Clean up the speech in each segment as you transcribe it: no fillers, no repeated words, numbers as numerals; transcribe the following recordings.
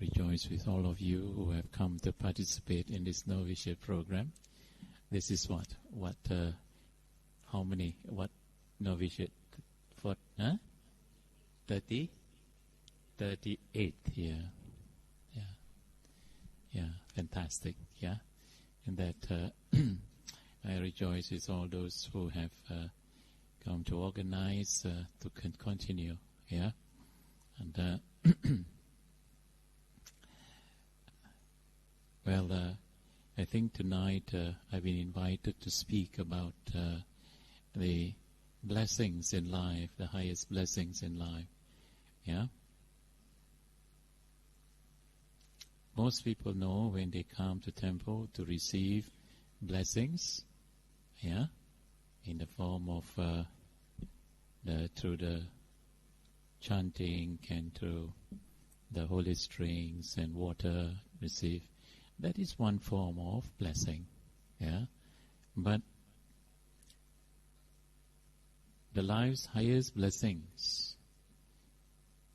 rejoice with all of you who have come to participate in this novitiate program. This is how many, novitiate? 38 here. Yeah, fantastic, yeah. And that I rejoice with all those who have come to organize, to continue, yeah. And well, I think tonight I've been invited to speak about the blessings in life, the highest blessings in life, yeah. Most people know when they come to temple to receive blessings, yeah, in the form of through the chanting and through the holy strings and water receive. That is one form of blessing, yeah. But the life's highest blessings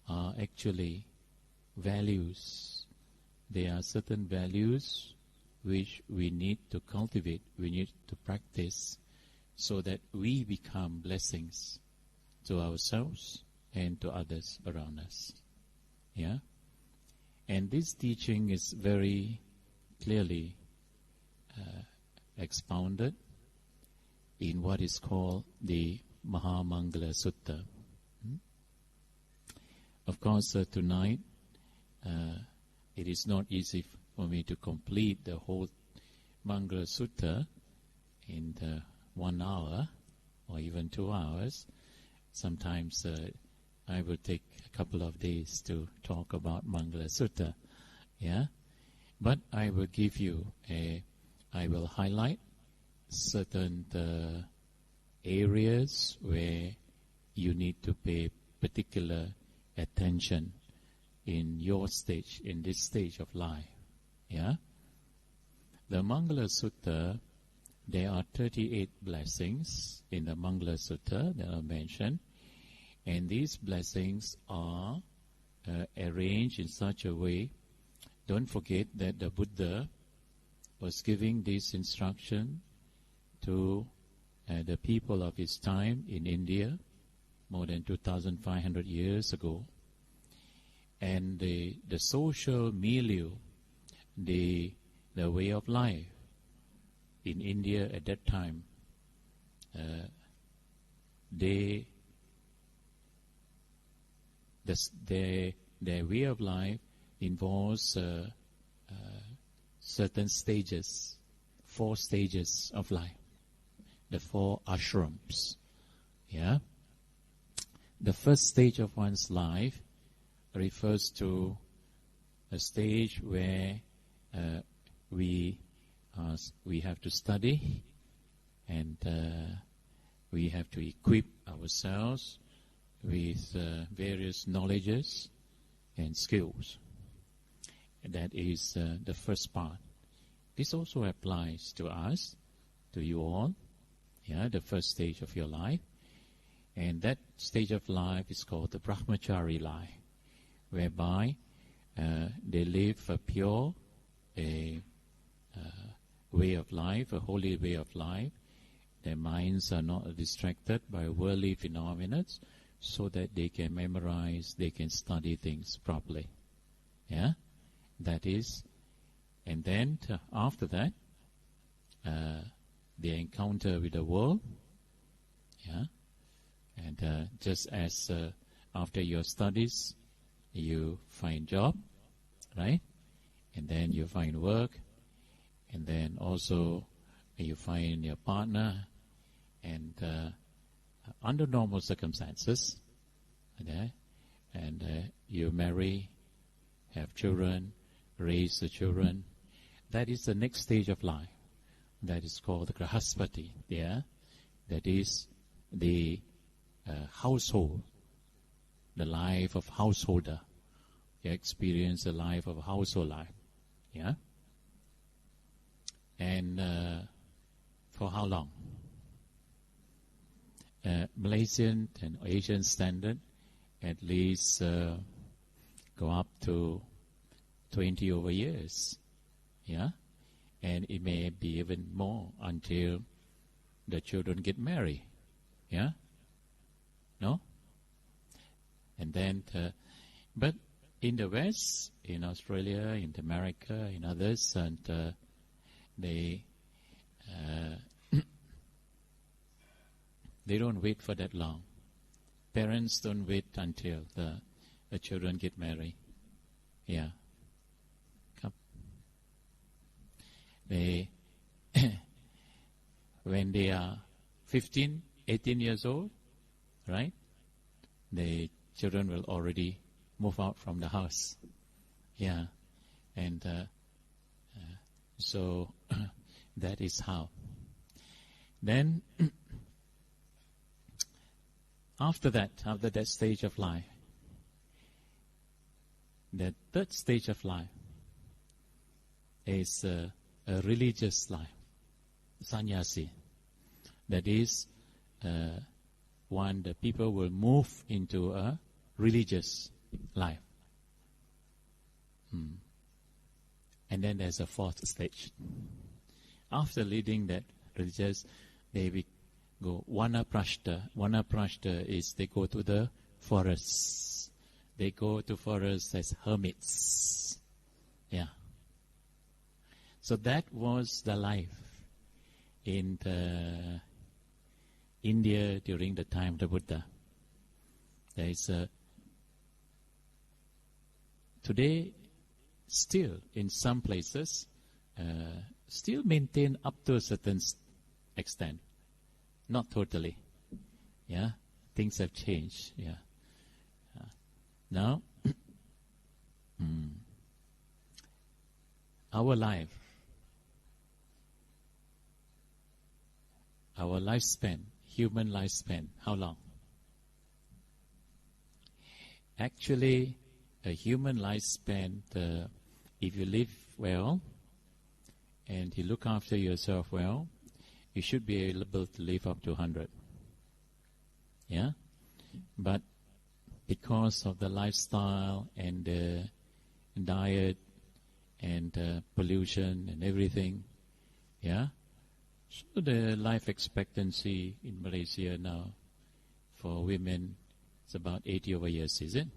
are actually values. There are certain values which we need to cultivate, we need to practice, so that we become blessings to ourselves and to others around us. Yeah? And this teaching is very clearly expounded in what is called the Mangala Sutta. Of course, tonight it is not easy for me to complete the whole Mangala Sutta in 1 hour or even 2 hours. Sometimes I will take a couple of days to talk about Mangala Sutta, yeah. But I will give you I will highlight certain areas where you need to pay particular attention in your stage, in this stage of life, yeah. The Mangala Sutta, there are 38 blessings in the Mangala Sutta that are mentioned, and these blessings are arranged in such a way. Don't forget that the Buddha was giving this instruction to the people of his time in India more than 2,500 years ago. And the social milieu, the way of life in India at that time, their way of life involves certain stages, 4 stages of life, the 4 ashrams. Yeah. The first stage of one's life refers to a stage where we have to study, and we have to equip ourselves with various knowledges and skills. That is the first part. This also applies to us, to you all, yeah, the first stage of your life. And that stage of life is called the brahmachari life, whereby they live a pure way of life, a holy way of life. Their minds are not distracted by worldly phenomena, so that they can memorize, they can study things properly. Yeah, that is. And then after that, they encounter with the world. Yeah, and just as after your studies, you find job, right? And then you find work, and then also you find your partner, and under normal circumstances, okay? And you marry, have children, raise the children. That is the next stage of life. That is called the grahaspati. Yeah, that is the household, the life of householder. You experience the life of a household life. Yeah. And for how long? Malaysian and Asian standard, at least go up to 20 over years. Yeah? And it may be even more until the children get married. Yeah? No? And then, but in the West, in Australia, in America, in others, and they they don't wait for that long. Parents don't wait until the children get married. Yeah. They, when they are 15, 18 years old, right, the children will already move out from the house. Yeah. And so that is how. Then, after that stage of life, the third stage of life is a religious life, sannyasi. That is, the people will move into a religious life. And then there's a fourth stage. After leading that religious, they go vanaprashta. Vanaprashta is they go to the forests. They go to forests as hermits. Yeah. So that was the life in India during the time of the Buddha. There is today, still in some places, still maintain up to a certain extent. Not totally. Yeah, things have changed. Yeah. Now, our lifespan, human lifespan, how long? Actually, a human lifespan, if you live well and you look after yourself well, you should be able to live up to 100. Yeah? But because of the lifestyle and the diet and pollution and everything, yeah? So the life expectancy in Malaysia now for women is about 80 over years, is it?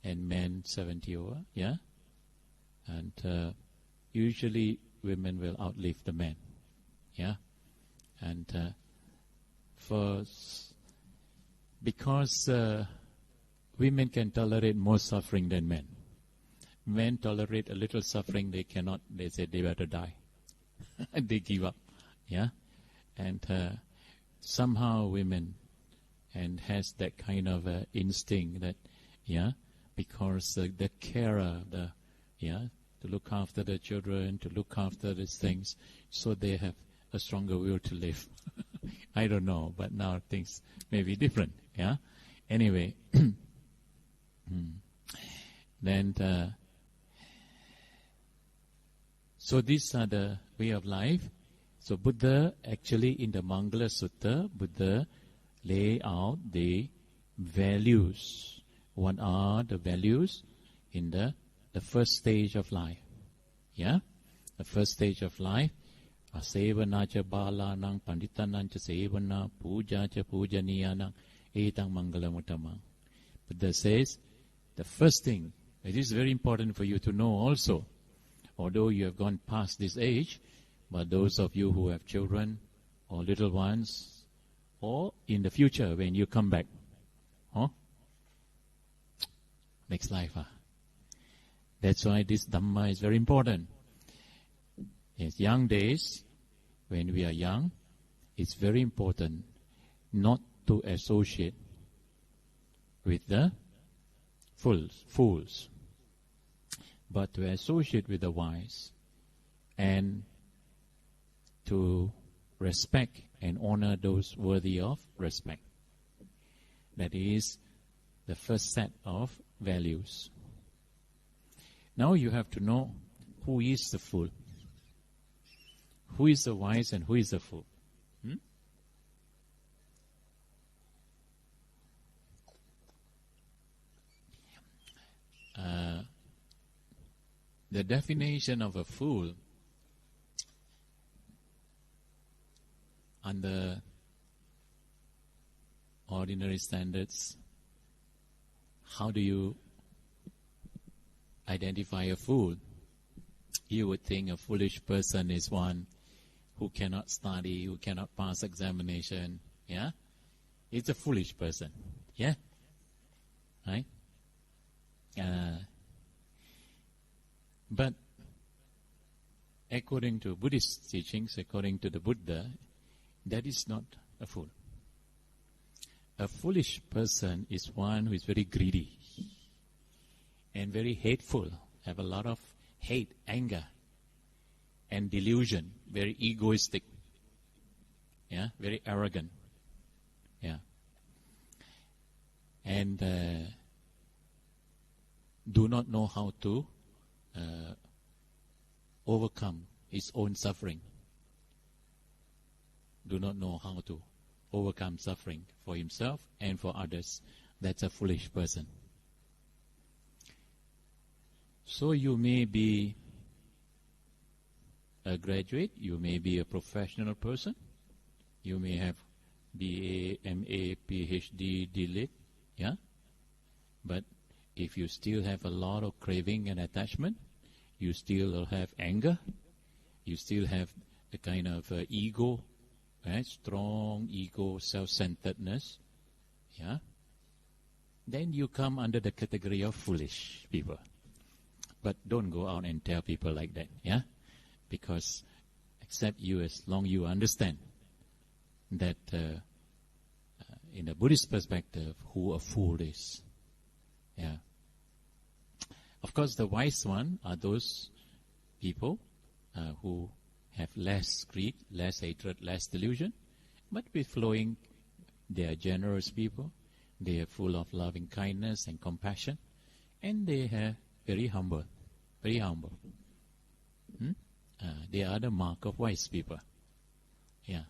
And men 70 over, yeah? And usually women will outlive the men, yeah? And because women can tolerate more suffering than men. Men tolerate a little suffering, they cannot, they say they better die. They give up, yeah? And somehow women and has that kind of instinct that, yeah, because the carer, to look after the children, to look after these things, so they have a stronger will to live. I don't know, but now things may be different, yeah? Anyway, then, so these are the way of life. So Buddha, actually in the Mangala Sutta, Buddha lay out the values. What are the values in the first stage of life? Yeah? The first stage of life. Asevana cha balanang panditanang cha sevana puja cha pujaniyanang etang mangalamuttamang. Buddha says, the first thing, it is very important for you to know also, although you have gone past this age, but those of you who have children or little ones, or in the future when you come back, next life. That's why this Dhamma is very important. Yes, young days, when we are young, it's very important not to associate with the fools, but to associate with the wise and to respect and honor those worthy of respect. That is the first set of values. Now you have to know who is the fool, who is the wise and who is the fool. The definition of a fool under ordinary standards, how do you identify a fool? You would think a foolish person is one who cannot study, who cannot pass examination. Yeah? It's a foolish person. Yeah? Right? But according to Buddhist teachings, according to the Buddha, that is not a fool. A foolish person is one who is very greedy and very hateful, have a lot of hate, anger, and delusion, very egoistic, yeah, very arrogant, yeah, and do not know how to overcome his own suffering. Do not know how to overcome suffering for himself and for others. That's a foolish person. So you may be a graduate, you may be a professional person, you may have BA, MA, PhD, D.Litt, yeah? But if you still have a lot of craving and attachment, you still have anger, you still have a kind of ego, right? Strong ego, self-centeredness, yeah? Then you come under the category of foolish people. But don't go out and tell people like that, yeah? Because except you, as long you understand that in a Buddhist perspective, who a fool is, yeah. Of course, the wise one are those people who have less greed, less hatred, less delusion, but with flowing, they are generous people, they are full of loving kindness and compassion, and they are very humble, very humble. They are the mark of wise people. Yeah.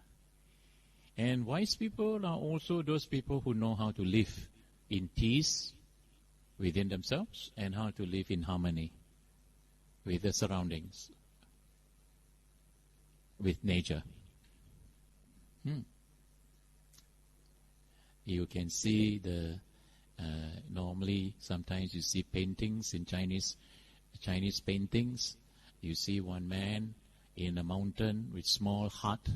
And wise people are also those people who know how to live in peace within themselves and how to live in harmony with the surroundings, with nature. You can see the normally sometimes you see paintings in Chinese paintings. You see one man in a mountain with small hut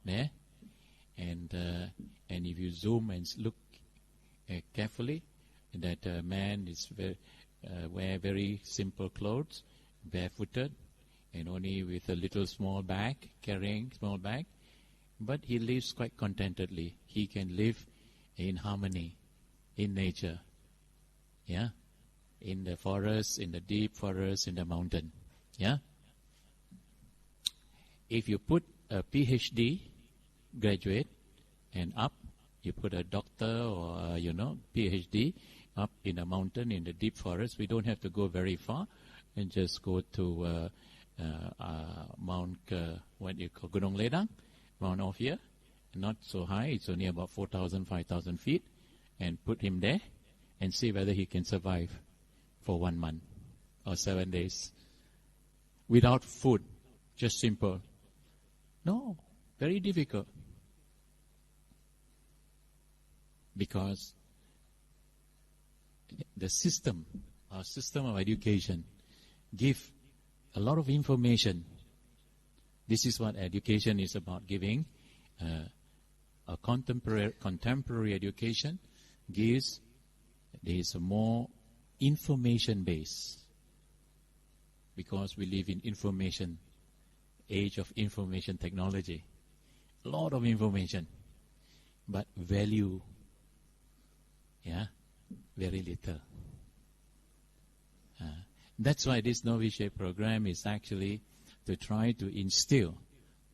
there, and if you zoom and look carefully, that man is wear very simple clothes, barefooted, and only with a little small bag, carrying small bag, but he lives quite contentedly. He can live in harmony, in nature, yeah, in the forest, in the deep forest, in the mountain, yeah. If you put a PhD graduate and up, you put a doctor or PhD up in a mountain in the deep forest. We don't have to go very far, and just go to Mount what you call Gunung Ledang, Mount off here, not so high. It's only about 4,000, 5,000 feet, and put him there and see whether he can survive for 1 month or 7 days without food, just simple. No, very difficult. Because the system, our system of education, give a lot of information. This is what education is about, giving a contemporary education gives, there is a more information base, because we live in information, age of information technology. A lot of information, but value, yeah, very little. That's why this novitiate program is actually to try to instill,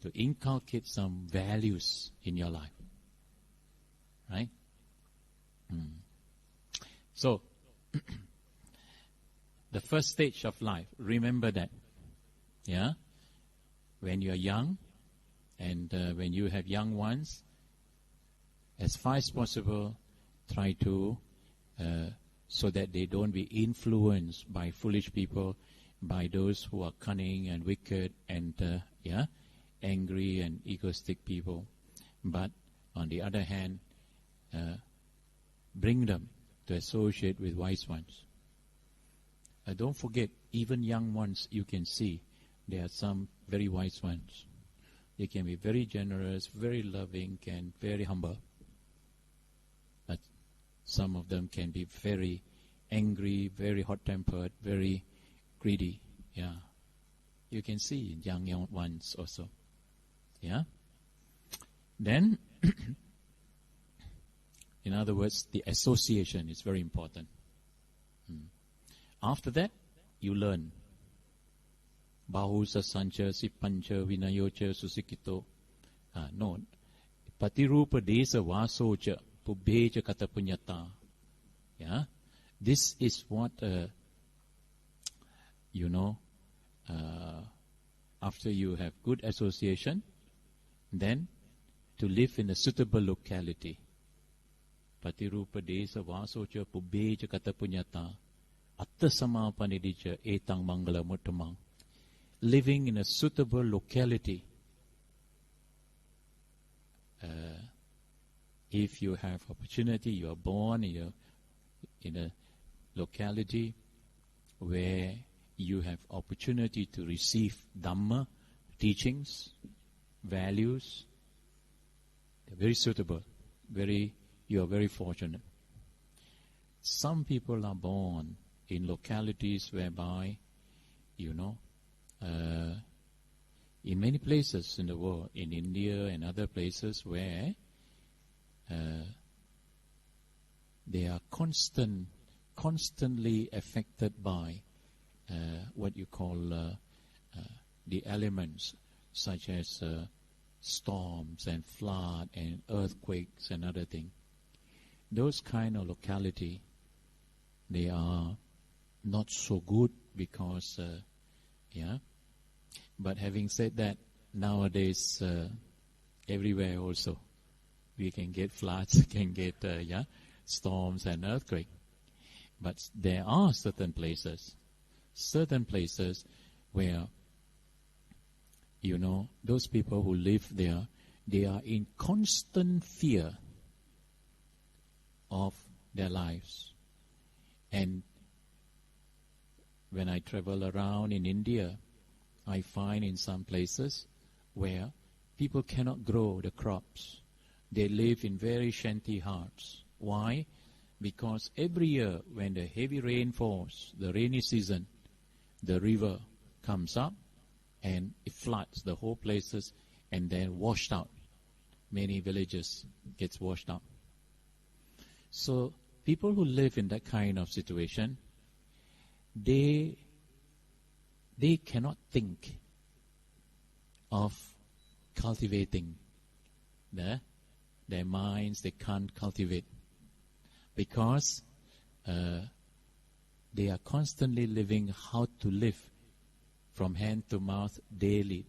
to inculcate some values in your life. Right? So, the first stage of life, remember that. Yeah? When you are young, and when you have young ones, as far as possible, try to, so that they don't be influenced by foolish people, by those who are cunning and wicked and angry and egoistic people. But on the other hand, bring them to associate with wise ones. Don't forget, even young ones, you can see there are some very wise ones. They can be very generous, very loving, and very humble. But some of them can be very angry, very hot-tempered, very greedy. Yeah, you can see young ones also. Yeah. Then, in other words, the association is very important. After that, you learn. Bahusa sancha sipancha vinayocha susikito. No. Patirupa desa vasocha pubhecha katapunyata. Yeah. This is what, after you have good association, then to live in a suitable locality. Patirupa desa vasocha pubhecha katapunyata. Atta samapanidija etang mangala muttamang. Living in a suitable locality. If you have opportunity, you are born in a locality where you have opportunity to receive Dhamma, teachings, values, they're very suitable. You are very fortunate. Some people are born in localities whereby, in many places in the world, in India and other places where they are constantly affected by what you call the elements, such as storms and flood and earthquakes and other things. Those kind of locality, they are not so good because, But having said that, nowadays everywhere also we can get floods, can get storms and earthquake. But there are certain places where those people who live there, they are in constant fear of their lives. And when I travel around in India, I find in some places where people cannot grow the crops. They live in very shanty huts. Why? Because every year when the heavy rain falls, the rainy season, the river comes up and it floods the whole places and then washed out. Many villages gets washed out. So people who live in that kind of situation, they cannot think of cultivating their minds. They can't cultivate because they are constantly living how to live from hand to mouth daily.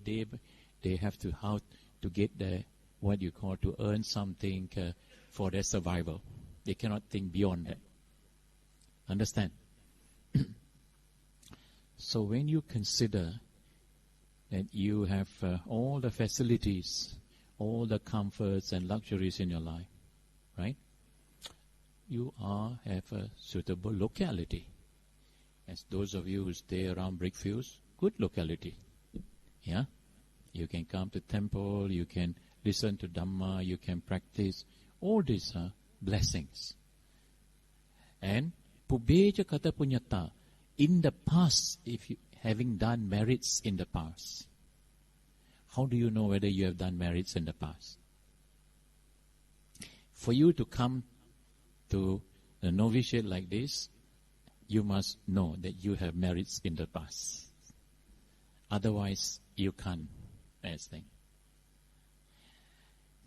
They have to how to get what you call to earn something for their survival. They cannot think beyond that. Understand? So when you consider that you have all the facilities, all the comforts and luxuries in your life, right? You have a suitable locality. As those of you who stay around Brickfields, good locality. Yeah? You can come to temple, you can listen to Dhamma, you can practice. All these are blessings. And Pubeja Kata Punyata, in the past, if you having done merits in the past, how do you know whether you have done merits in the past? For you to come to a novitiate like this, you must know that you have merits in the past. Otherwise, you can't. That's the thing.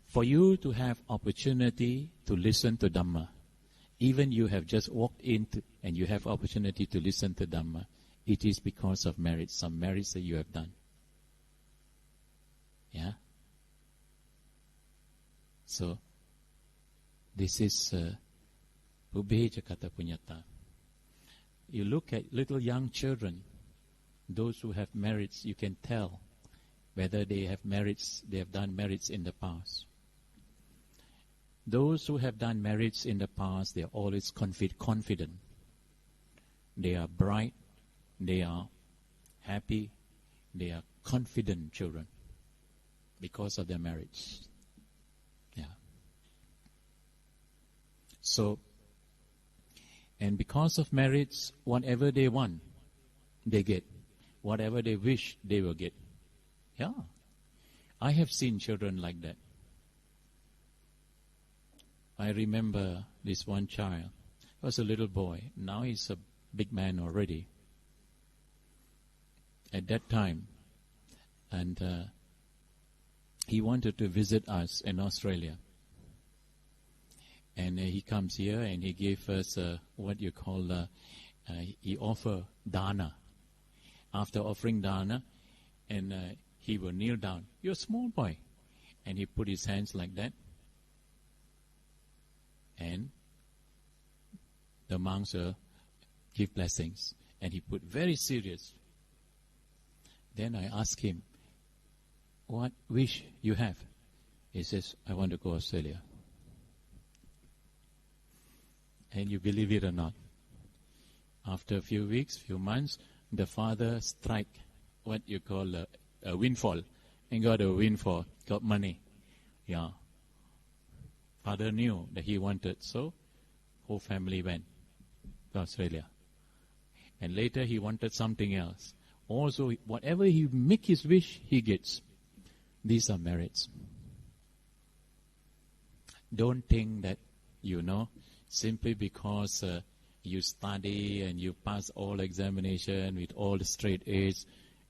For you to have opportunity to listen to Dhamma, even you have just walked in and you have opportunity to listen to Dhamma, it is because of merits, some merits that you have done. Yeah? So, this is Ubheja Kata Punyata. You look at little young children, Those who have merits, you can tell whether they have merits, they have done merits in the past. Those who have done merits in the past, they are always confident. They are bright, they are happy, they are confident children because of their merits. Yeah. So, and because of merits, whatever they want, they get. Whatever they wish, they will get. Yeah. I have seen children like that. I remember this one child. He was a little boy. Now he's a big man already. At that time, and he wanted to visit us in Australia. And he comes here and he gave us what you call, he offer dana. After offering dana, and he will kneel down. You're a small boy. And he put his hands like that. And the monks will give blessings. And he put very serious. Then I asked him, what wish you have? He says, I want to go to Australia. And you believe it or not, after a few weeks, few months, the father strike what you call a windfall. And got a windfall, got money. Yeah. Father knew that he wanted, so whole family went to Australia. And later he wanted something else. Also, whatever he make his wish, he gets. These are merits. Don't think that, simply because you study and you pass all examination with all the straight A's,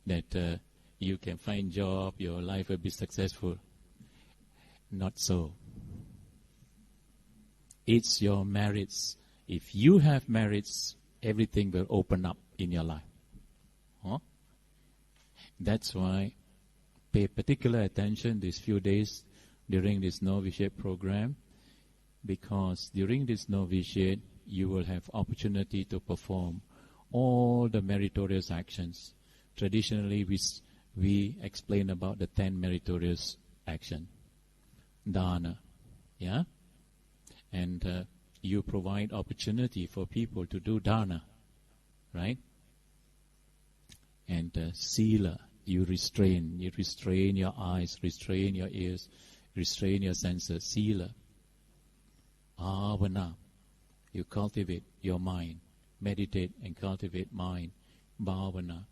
that you can find job, your life will be successful. Not so. It's your merits. If you have merits, everything will open up in your life. Huh? That's why pay particular attention these few days during this novitiate program, because during this novitiate, you will have opportunity to perform all the meritorious actions. Traditionally, we explain about the 10 meritorious action. Dana, yeah? And you provide opportunity for people to do dana, right? And sila, you restrain your eyes, restrain your ears, restrain your senses. Sila. Bhavana, you cultivate your mind, meditate and cultivate mind. Bhavana.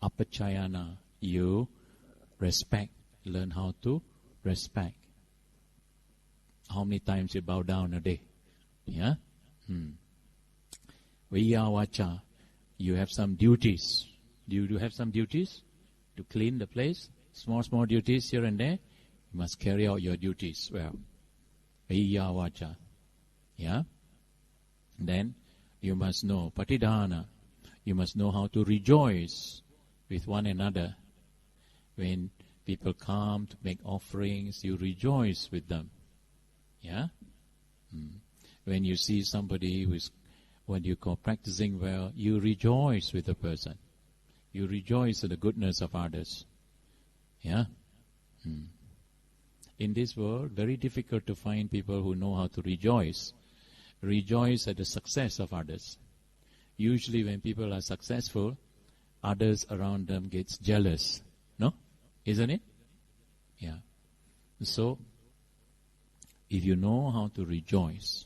Apachayana, you respect, learn how to respect. How many times you bow down a day? Yeah? Viyavacha, you have some duties. Do you have some duties? To clean the place? Small duties here and there? You must carry out your duties well. Viyavacha. Yeah? Then you must know patidana. You must know how to rejoice with one another. When people come to make offerings, you rejoice with them. Yeah? When you see somebody who is what you call practicing well, you rejoice with the person. You rejoice at the goodness of others. Yeah? In this world, very difficult to find people who know how to rejoice. Rejoice at the success of others. Usually when people are successful, others around them gets jealous. No? Isn't it? Yeah. So, if you know how to rejoice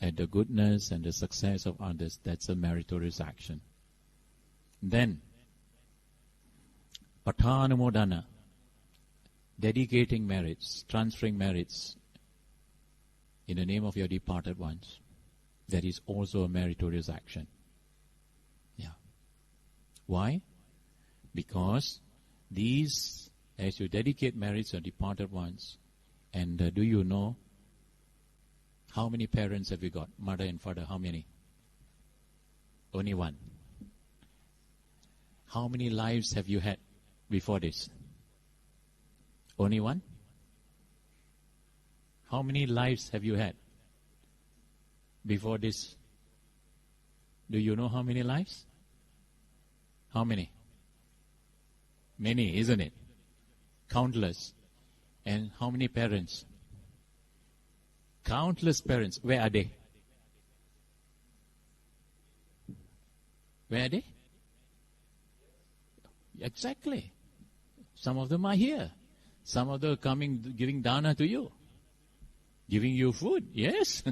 at the goodness and the success of others, that's a meritorious action. Then, pathanamodana, dedicating merits, transferring merits in the name of your departed ones. That is also a meritorious action. Yeah. Why? Because these, as you dedicate merits to departed ones, and do you know how many parents have you got? Mother and father, how many? Only one. How many lives have you had before this? Only one? How many lives have you had before this? Do you know how many lives? How many? Many, isn't it? Countless. And how many parents? Countless parents. Where are they? Where are they? Exactly. Some of them are here. Some of them are coming, giving dana to you. Giving you food. Yes.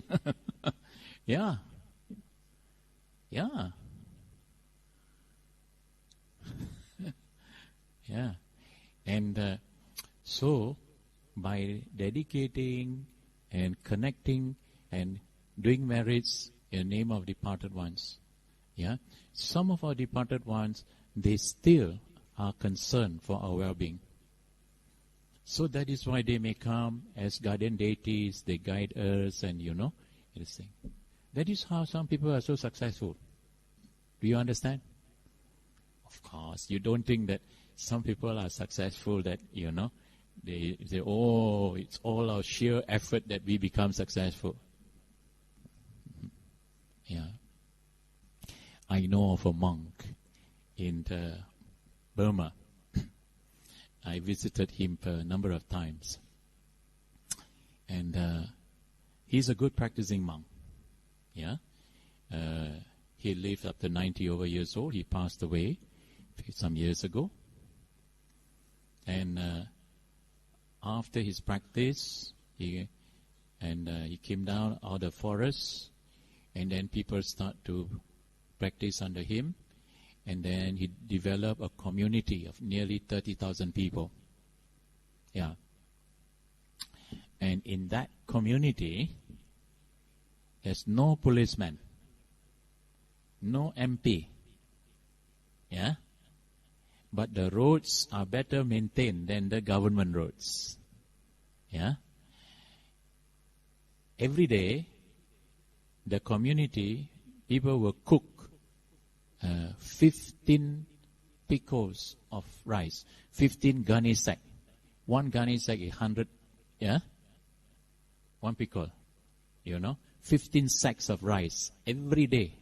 Yeah. Yeah. Yeah. And so, by dedicating and connecting and doing marriage in the name of departed ones, yeah, some of our departed ones, they still are concerned for our well-being. So that is why they may come as guardian deities, they guide us, and this thing. That is how some people are so successful. Do you understand? Of course, you don't think that some people are successful that, they say, oh, it's all our sheer effort that we become successful. Yeah. I know of a monk in Burma. I visited him a number of times. And he's a good practicing monk. Yeah. He lived up to 90 over years old. He passed away some years ago. And after his practice, he came down out of the forest, and then people start to practice under him, and then he developed a community of nearly 30,000 people. Yeah. And in that community, there's no policeman, no MP. Yeah. But the roads are better maintained than the government roads. Yeah. Every day, the community, people will cook 15 pickles of rice, 15 gunny sack. One gunny sack is 100, yeah? One pickle, 15 sacks of rice every day.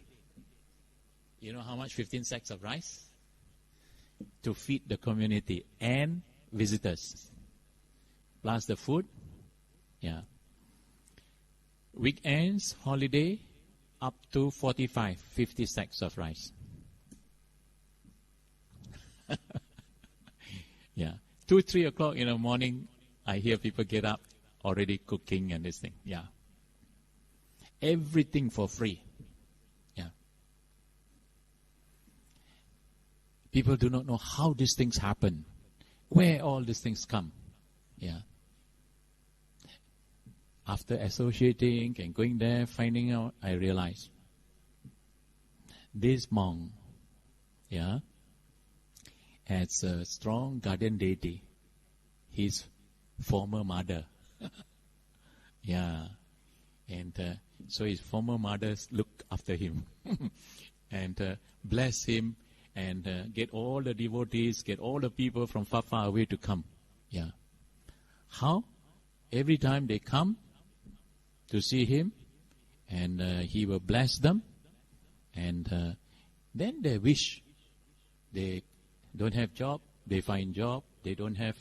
You know how much 15 sacks of rice? To feed the community and visitors. Plus the food. Yeah. Weekends, holiday, up to 45, 50 sacks of rice. Yeah. 2, 3 o'clock in the morning, I hear people get up, already cooking and this thing. Yeah. Everything for free. Yeah. People do not know how these things happen, where all these things come. Yeah. After associating and going there, finding out, I realized this monk, yeah, has a strong guardian deity, his former mother. Yeah. And so his former mothers look after him and bless him and get all the devotees, get all the people from far, far away to come. Yeah. How? Every time they come to see him, and he will bless them, and then they wish. They don't have job, they find job. They don't have,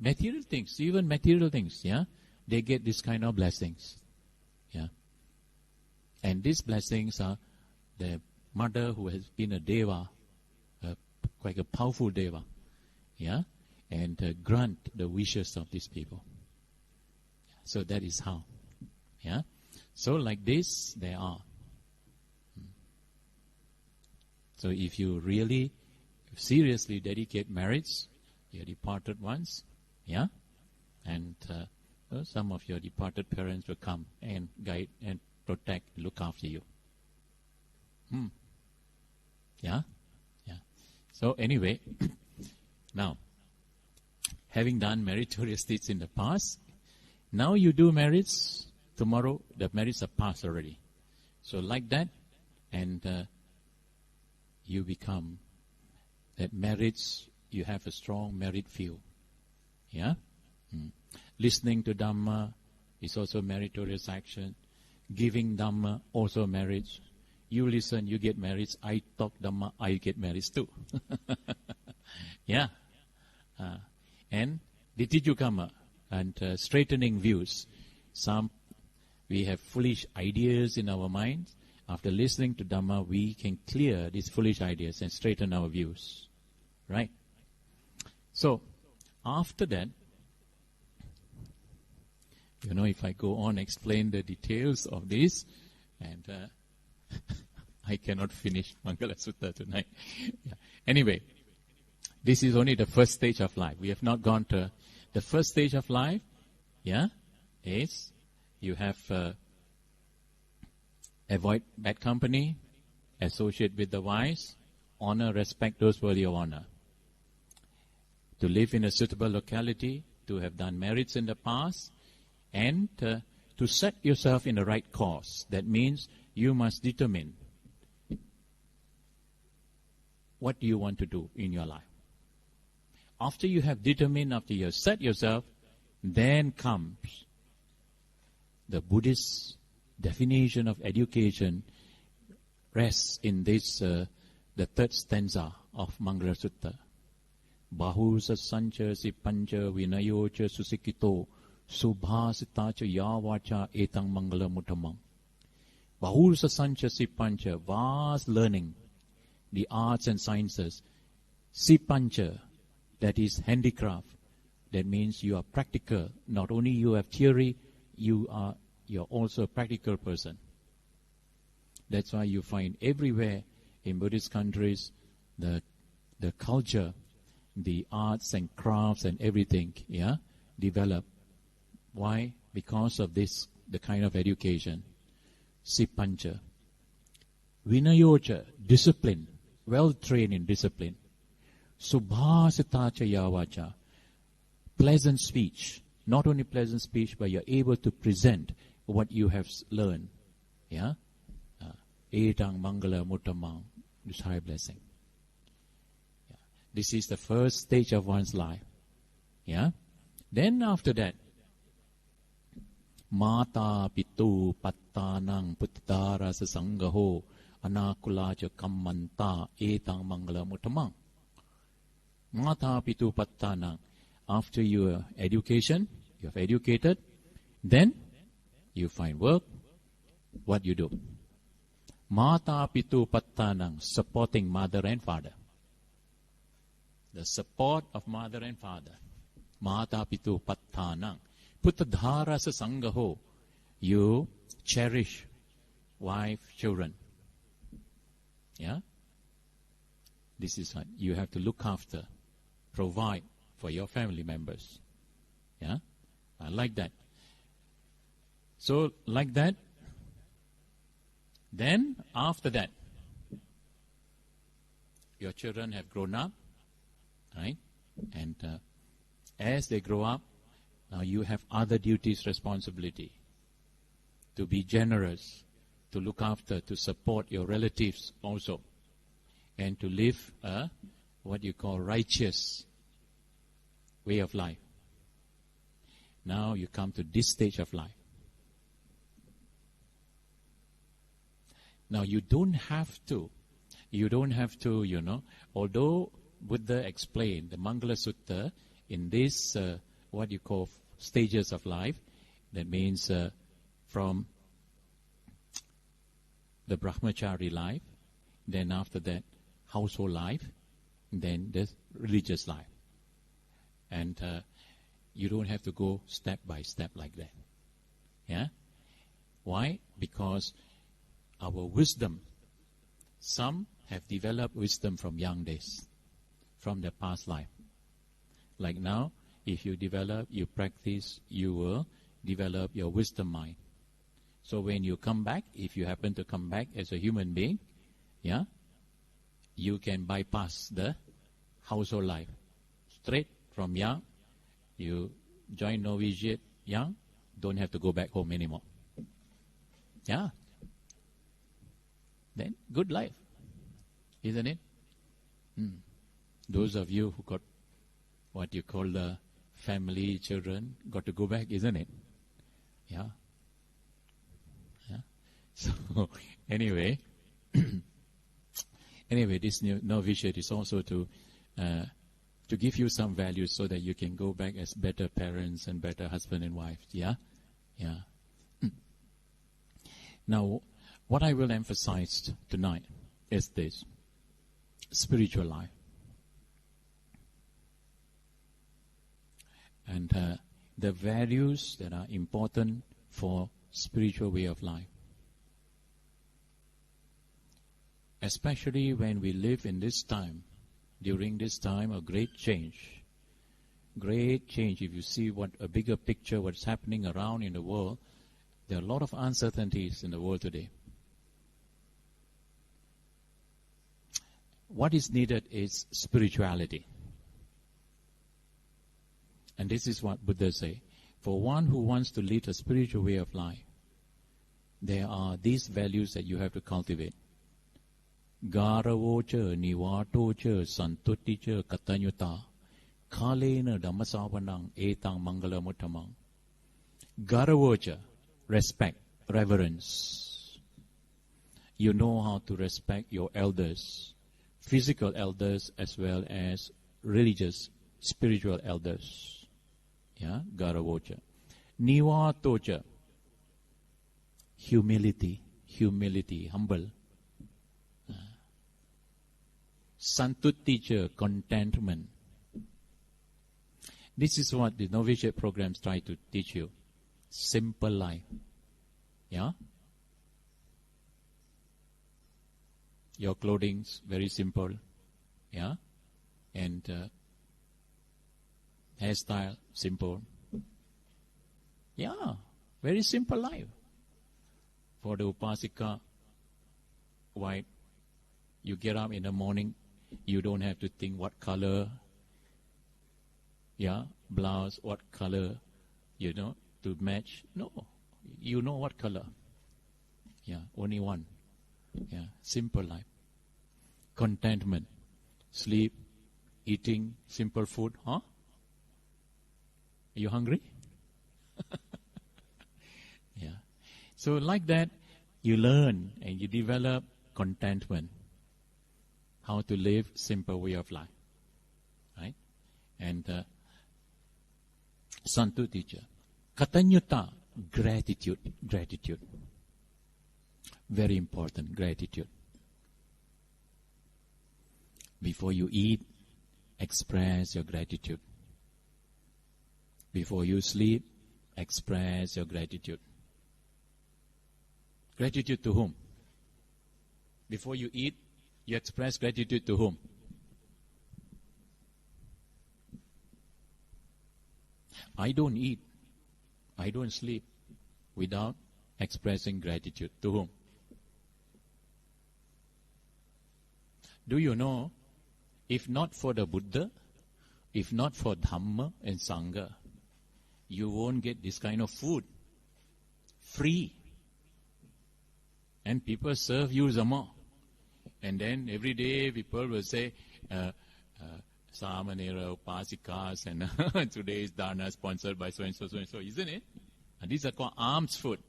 material things, even material things, yeah. They get this kind of blessings, yeah. And these blessings are the mother who has been a deva, quite a powerful deva, yeah, and grant the wishes of these people. So that is how, yeah. So like this, there are. So if you really seriously dedicate marriage, your departed ones, yeah, and some of your departed parents will come and guide and protect, look after you. Yeah, yeah. So anyway, now, having done meritorious deeds in the past, now you do marriage, tomorrow the marriage are past already. So like that, and you become, that marriage, you have a strong merit feel. Yeah? Listening to Dhamma is also meritorious action. Giving Dhamma, also marriage. You listen, you get married. I talk Dhamma, I get married too. Yeah. And Ditijukama and straightening views. Some we have foolish ideas in our minds. After listening to Dhamma, we can clear these foolish ideas and straighten our views. Right? So, after that, if I go on explain the details of this, and I cannot finish Mangala Sutta tonight. Yeah. Anyway, this is only the first stage of life. We have not gone to the first stage of life. Yeah, is you have avoid bad company, associate with the wise, honor, respect those worthy of honor. To live in a suitable locality, to have done merits in the past, and to set yourself in the right course. That means you must determine what do you want to do in your life. After you have determined, after you have set yourself, then comes the Buddhist definition of education rests in this, the third stanza of Mangala Sutta. Bahusa sancha sipancha vinayocha susikito subhasitacha yavacha etang mangala mutamam. Bahusa sancha sipancha, vast learning, the arts and sciences. Sipancha, that is handicraft. That means you are practical. Not only you have theory, you're also a practical person. That's why you find everywhere in Buddhist countries the culture, the arts and crafts and everything, develop. Why? Because of this, the kind of education. Sipancha. Vinayocha, discipline, well trained in discipline. Subhasitacha yavacha, pleasant speech. Not only pleasant speech, but you're able to present what you have learned. Yeah? Etang mangala mutamang, this high blessing. Yeah. This is the first stage of one's life. Yeah? Then after that, Mata pitu pattanang puttara sasangaho anakulacha kammanta etang mangala mutamang. Mata pitu pattanang. After your education, you have educated, then you find work. What you do? Mata pitu pattanang, supporting mother and father. The support of mother and father. Mata pitu pattanang. Puttadhara sasangaho. You cherish wife, children. Yeah? This is what you have to look after, provide for your family members. Yeah? I like that. So, like that, then after that, your children have grown up, right? And as they grow up, now you have other duties, responsibility. To be generous, to look after, to support your relatives also. And to live a, what you call righteous way of life. Now you come to this stage of life. Now you don't have to, although Buddha explained the Mangala Sutta in this, what you call stages of life, that means from the brahmachari life, then after that household life, then the religious life. And you don't have to go step by step like that. Yeah? Why? Because our wisdom, some have developed wisdom from young days, from their past life. Like now, if you develop, you practice, you will develop your wisdom mind. So when you come back, if you happen to come back as a human being, yeah, you can bypass the household life. Straight from young, you join novitiate young, don't have to go back home anymore. Yeah. Then, good life. Isn't it? Those of you who got what you call the family, children, got to go back, isn't it? Yeah. Yeah. So, anyway, this new novitiate is also to to give you some values so that you can go back as better parents and better husband and wife. Yeah? Yeah. Now, what I will emphasize tonight is this: spiritual life. And the values that are important for spiritual way of life. Especially when we live in this time, during this time of great change. Great change. If you see what a bigger picture, what's happening around in the world, there are a lot of uncertainties in the world today. What is needed is spirituality. And this is what Buddha say. For one who wants to lead a spiritual way of life, there are these values that you have to cultivate. Garavocha, Niwatocha, Santuticha, Katanyuta, Kalena Dhammasavanang, Etang Mangala Muttamang. Garavocha, respect, reverence. You know how to respect your elders, physical elders as well as religious, spiritual elders. Yeah, Garavocha. Niwatocha, humility, humble. Santuticha, contentment. This is what the novitiate programs try to teach you. Simple life. Yeah? Your clothing's very simple. Yeah? And hairstyle, simple. Yeah, very simple life. For the upasika, white, you get up in the morning, you don't have to think what color, yeah, blouse, what color, to match. No, you know what color. Yeah, only one. Yeah, simple life. Contentment, sleep, eating simple food, huh? Are you hungry? Yeah. So like that, you learn and you develop contentment. How to live simple way of life. Right? And Santu teacher. Katanyuta, gratitude. Very important, gratitude. Before you eat, express your gratitude. Before you sleep, express your gratitude. Gratitude to whom? Before you eat, you express gratitude to whom? I don't eat, I don't sleep without expressing gratitude. To whom? Do you know, if not for the Buddha, if not for Dhamma and Sangha, you won't get this kind of food. Free. And people serve you zama. And then every day people will say, Samanera, Upasikas, and today's Dharna sponsored by so-and-so, isn't it? And these are called alms food.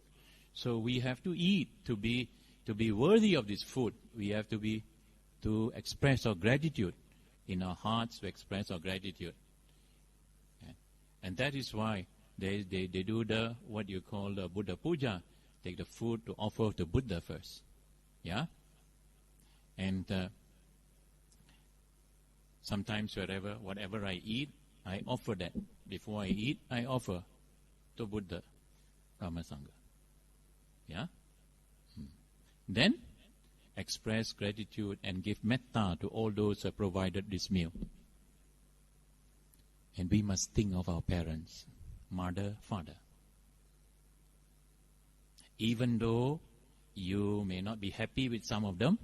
So we have to eat to be worthy of this food. We have to express our gratitude. In our hearts, we express our gratitude. And that is why they do what you call the Buddha Puja. Take the food to offer to Buddha first. Yeah? And sometimes whatever I eat, I offer that. Before I eat, I offer to Buddha, Dhamma, Sangha. Yeah? Then, express gratitude and give metta to all those who have provided this meal. And we must think of our parents, mother, father. Even though you may not be happy with some of them,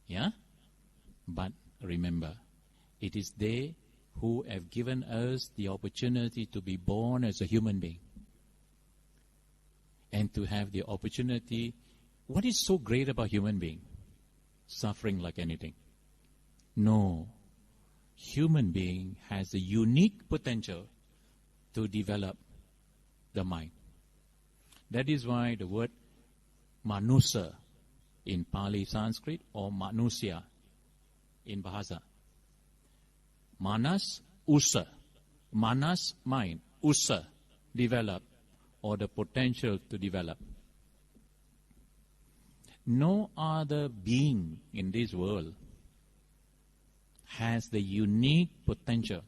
yeah? But remember, it is they who have given us the opportunity to be born as a human being. And to have the opportunity. What is so great about human being? Suffering like anything. No. Human being has a unique potential to develop the mind. That is why the word manusa in Pali Sanskrit or manusya in Bahasa. Manas, usa. Manas, mind. Usa, develop, or the potential to develop. No other being in this world has the unique potential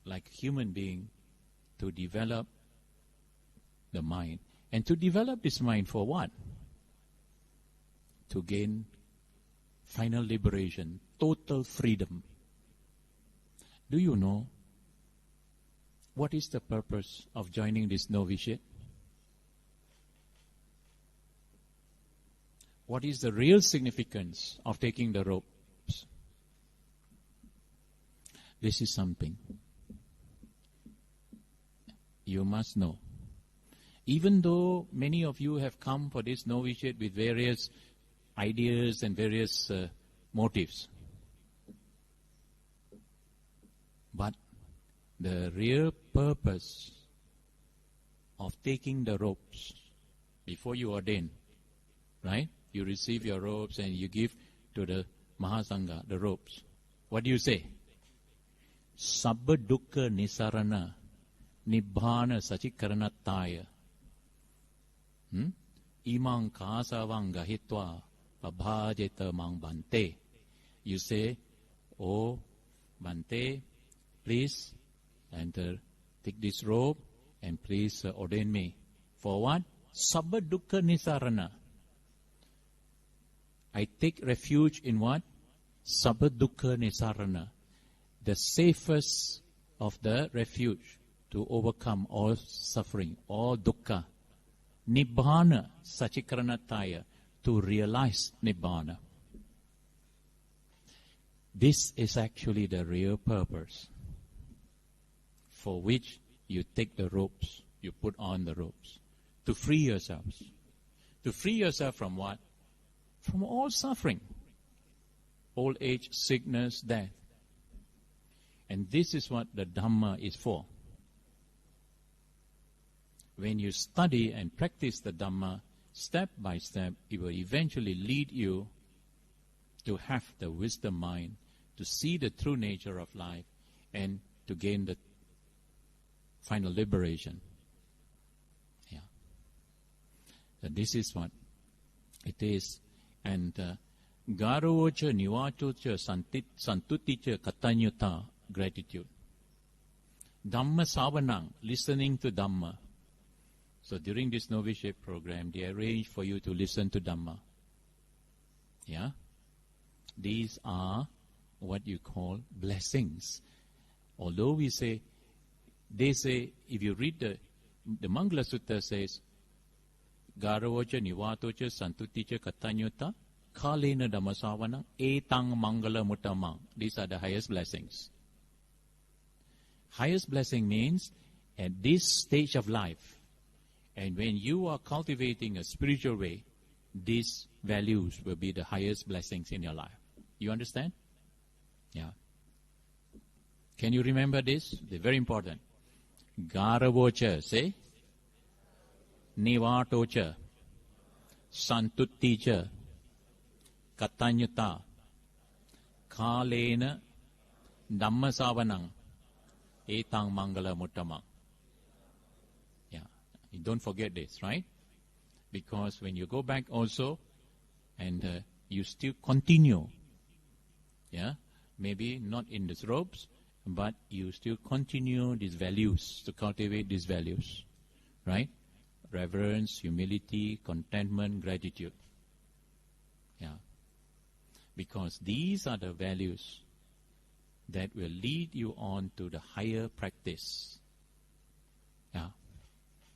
like human being to develop the mind. And to develop this mind for what? To gain final liberation, total freedom. Do you know what is the purpose of joining this novitiate? What is the real significance of taking the ropes? This is something you must know. Even though many of you have come for this novitiate with various ideas and various motives, but the real purpose of taking the ropes before you ordain, right? You receive your robes and you give to the Mahasangha the robes. What do you say? Sabba dukkha nisarana nibbana sachikaranataya. Imang kasavang gahitva pabhajeta mang Bhante. You say, oh Bhante, please enter, take this robe and please ordain me. For what? Sabba dukkha nisarana. I take refuge in what? Sabba dukkha nisarana. The safest of the refuge to overcome all suffering, all dukkha. Nibbana sachikaranataya, to realize Nibbana. This is actually the real purpose for which you take the ropes, you put on the ropes, to free yourselves. To free yourself from what? From all suffering, old age, sickness, death. And this is what the Dhamma is for. When you study and practice the Dhamma, step by step, it will eventually lead you to have the wisdom mind, to see the true nature of life, and to gain the final liberation. Yeah. So this is what it is. And garocha nivachocha santuticha katanyuta, gratitude. Dhamma savanang, listening to Dhamma. So during this novitiate program, they arrange for you to listen to Dhamma. Yeah? These are what you call blessings. Although we say, they say, if you read the Mangala Sutta says, Garavocha, Nivatocha, Santuticha, Katanyuta, Kalena Dhammasavanam, Etang Mangala Mutamang. These are the highest blessings. Highest blessing means at this stage of life, and when you are cultivating a spiritual way, these values will be the highest blessings in your life. You understand? Yeah. Can you remember this? They're very important. Garavocha, say. Nivatocha. Santuticha. Katanyuta. Kalena. Dhammasavanang. Etang Mangala Muttamang. Yeah. Don't forget this, right? Because when you go back also, and you still continue, yeah, maybe not in these robes, but you still continue these values, to cultivate these values, right? Reverence, humility, contentment, gratitude. Yeah. Because these are the values that will lead you on to the higher practice. Yeah.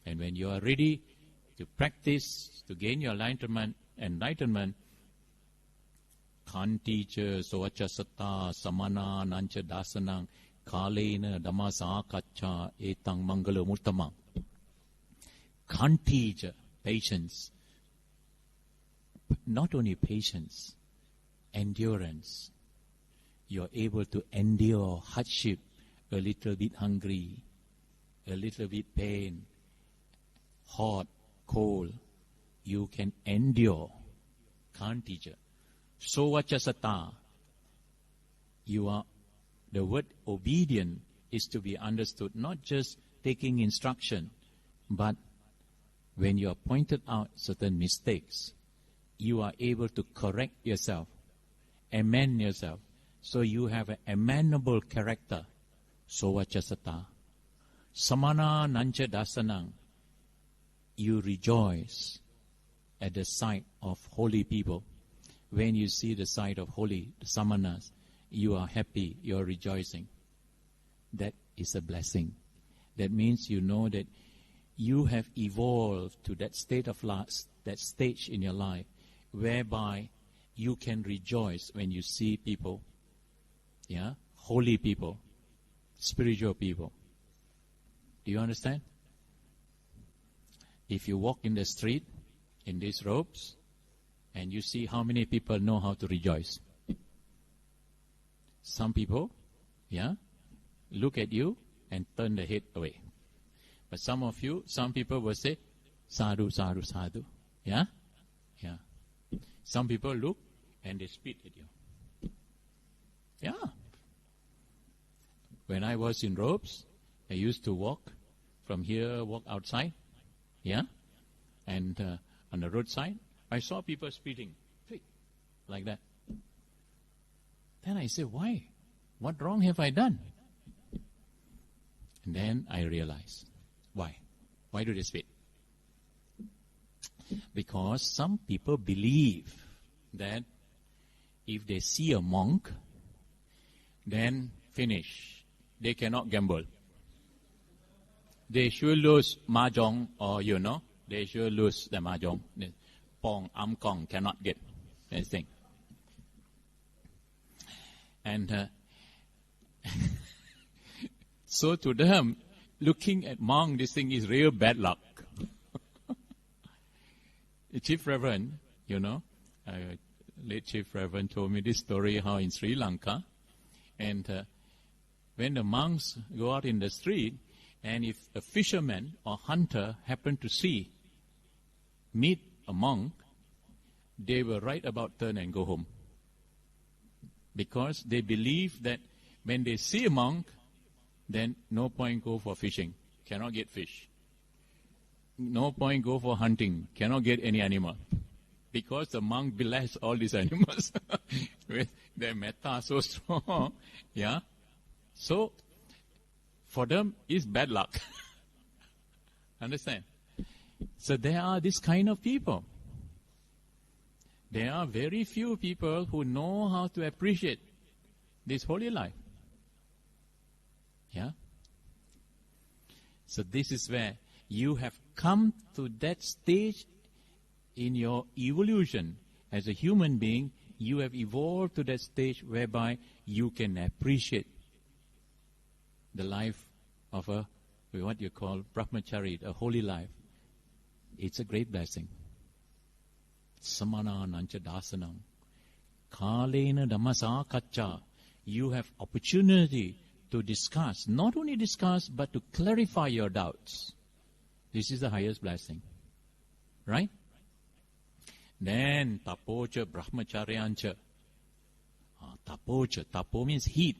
And when you are ready to practice, to gain your enlightenment, Kanticha, Sovachasata, Samana, Nancha Dasanang, Kalena, Damasa, Kacha, Etang Mangala Muttamang. Kanticha, patience. Not only patience, endurance. You're able to endure hardship, a little bit hungry, a little bit pain, hot, cold. You can endure. Kanticha. Sovachasata. the word obedient is to be understood not just taking instruction, but when you are pointed out certain mistakes, you are able to correct yourself, amend yourself. So you have an amendable character. Sovachasata. Samana nancha dasanang. You rejoice at the sight of holy people. When you see the sight of holy samanas, you are happy, you are rejoicing. That is a blessing. That means you know that you have evolved to that state of life, that stage in your life, whereby you can rejoice when you see people, holy people, spiritual people. Do you understand? If you walk in the street in these robes, and you see how many people know how to rejoice. Some people, look at you and turn the head away. But some people will say, sadhu, sadhu, sadhu. Yeah? Some people look and they spit at you. Yeah. When I was in robes, I used to walk from here, walk outside. Yeah? And on the roadside, I saw people spitting. Like that. Then I said, why? What wrong have I done? And then I realized, why? Why do they spit? Because some people believe that if they see a monk, then finish. They cannot gamble. They should lose mahjong, or they should lose the mahjong. Pong, kong cannot get anything. And so to them, looking at monk, this thing is real bad luck. The Chief Reverend, late Chief Reverend told me this story how in Sri Lanka, and when the monks go out in the street, and if a fisherman or hunter happen to meet a monk, they will right about turn and go home. Because they believe that when they see a monk, then no point go for fishing, cannot get fish. No point go for hunting, cannot get any animal. Because the monk bless all these animals with their metta so strong. Yeah. So, for them, it's bad luck. Understand? So there are this kind of people. There are very few people who know how to appreciate this holy life. Yeah? So this is where you have come to that stage in your evolution. As a human being, you have evolved to that stage whereby you can appreciate the life of what you call brahmachari, a holy life. It's a great blessing. Samana nancha dasanam. Kalena dhammasa kacha. You have opportunity to discuss, not only discuss, but to clarify your doubts. This is the highest blessing. Right? Then, tapocha brahmacharyancha. Tapocha. Tapo means heat.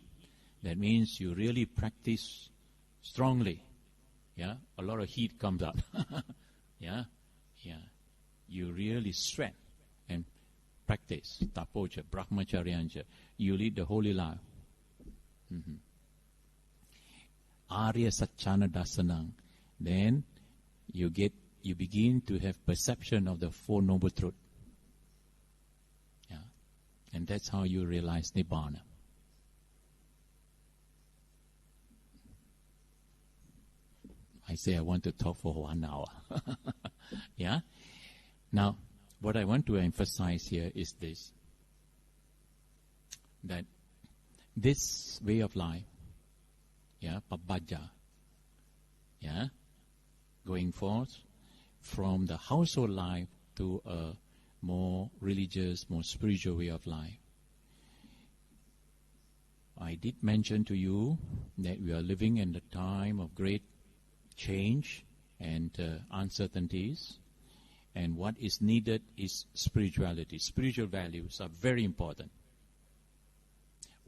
That means you really practice strongly. Yeah? A lot of heat comes out. Yeah? You really sweat and practice. Tapocha, brahmacharyancha. You lead the holy life. Arya Satchana Dasanang. Then you begin to have perception of the Four Noble Truths. Yeah. And that's how you realize Nibbana. I say I want to talk for 1 hour. Yeah? Now, what I want to emphasize here is this. That this way of life, pabbajja, going forth from the household life to a more religious, more spiritual way of life. I did mention to you that we are living in the time of great change and uncertainties, and what is needed is spirituality. Spiritual values are very important.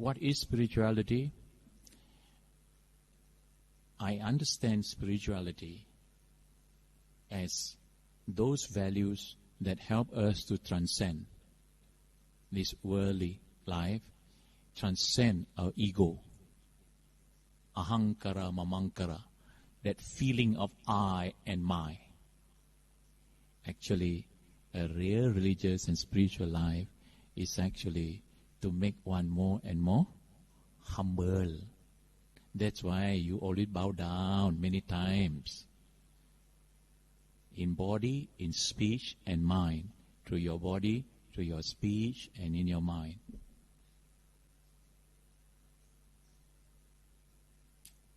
what is spirituality? I understand spirituality as those values that help us to transcend this worldly life, transcend our ego, ahankara, mamankara, that feeling of I and my. Actually, a real religious and spiritual life is actually to make one more and more humble. That's why you always bow down many times. In body, in speech and mind. Through your body, through your speech and in your mind.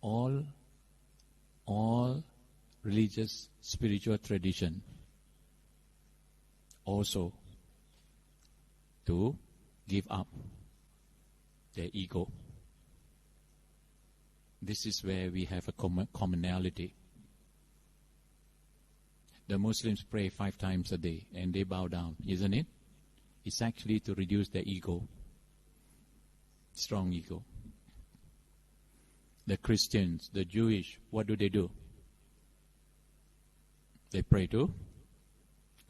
All religious, spiritual tradition also to give up their ego. This is where we have a commonality. The Muslims pray 5 times a day and they bow down, isn't it? It's actually to reduce their ego, strong ego. The Christians, the Jewish, what do? They pray to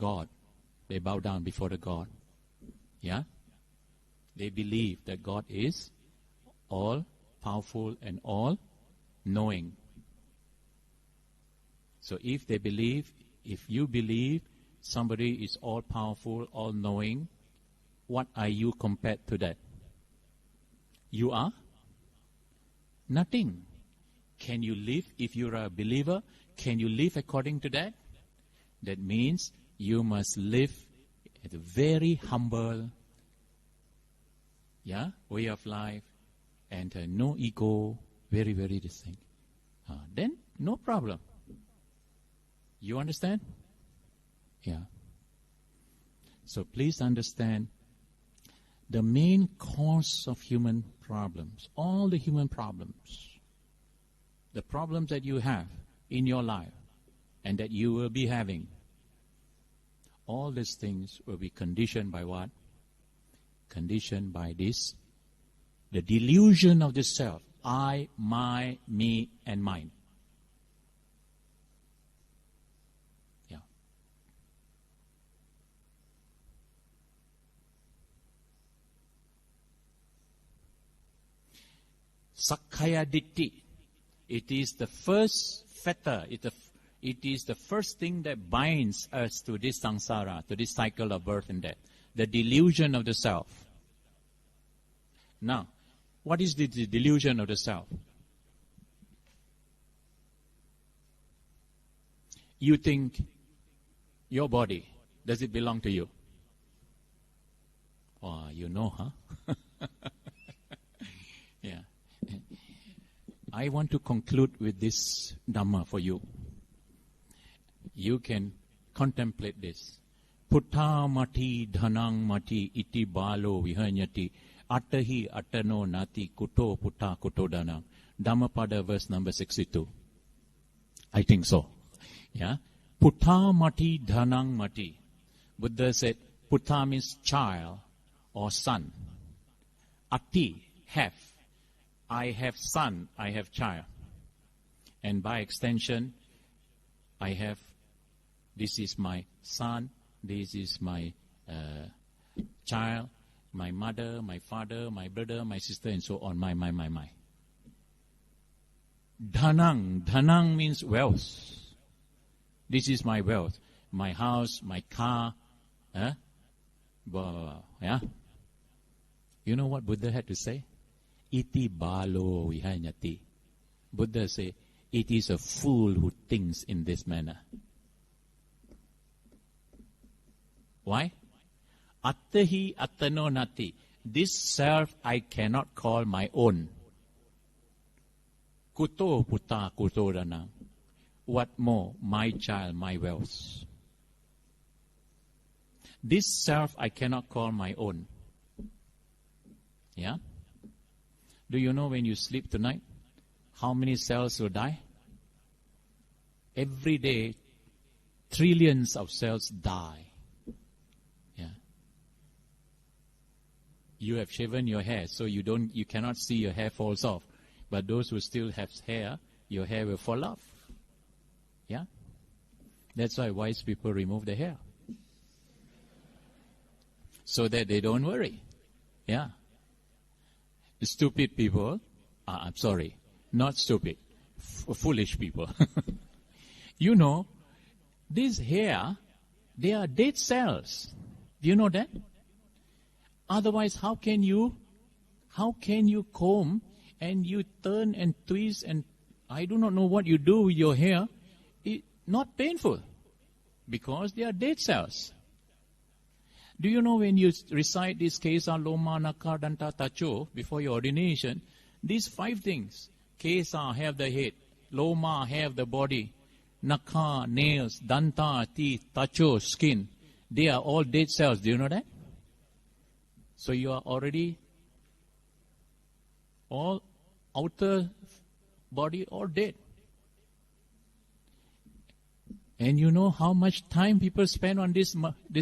God. They bow down before the God. Yeah? They believe that God is all powerful and all knowing. So if you believe somebody is all powerful, all knowing, what are you compared to that? You are nothing. Can you live, if you are a believer, can you live according to that? That means you must live at a very humble way of life and no ego, very, very distinct. Then no problem. You understand? Yeah. So please understand the main cause of human problems, all the human problems, the problems that you have in your life and that you will be having, all these things will be conditioned by what? Conditioned by this, the delusion of the self, I, my, me, and mine. Yeah. Sakkaya Ditthi. It is the first fetter, it is the first thing that binds us to this samsara, to this cycle of birth and death. The delusion of the self. Now, what is the delusion of the self? You think your body, does it belong to you? Oh, you know, huh? Yeah. I want to conclude with this Dhamma for you. You can contemplate this. Putta mati dhanang mati iti balo vihanyati attahi attano nati kuto putta kuto dhanang. Dhammapada verse number 62. I think so. Yeah. Putta mati dhanang mati. Buddha said, Putta means child or son. Ati, have. I have son, I have child. And by extension, I have, this is my son, this is my child, my mother, my father, my brother, my sister, and so on. My. Dhanang means wealth. This is my wealth. My house, my car. Blah, blah, blah. Yeah? You know what Buddha had to say? Iti balo vihanyati. Buddha said, it is a fool who thinks in this manner. Why? Attahi attano nati. This self I cannot call my own. Kuto putta kuto dhanang. What more? My child, my wealth. This self I cannot call my own. Yeah? Do you know when you sleep tonight, how many cells will die? Every day, trillions of cells die. Yeah. you have shaven your hair, so you cannot see your hair falls off. But those who still have hair, your hair will fall off. Yeah? That's why wise people remove the hair. So that they don't worry. Yeah? Stupid people, I'm sorry, not stupid, foolish people. You know, this hair, they are dead cells. Do you know that? Otherwise, how can you comb and you turn and twist and I do not know what you do with your hair? It's not painful because they are dead cells. Do you know when you recite this Kesa, Loma, Naka, Danta, Tacho before your ordination, these 5 things, Kesa, have the head, Loma, have the body, Naka, nails, Danta, teeth, Tacho, skin, they are all dead cells. Do you know that? So you are already all outer body all dead. And you know how much time people spend on this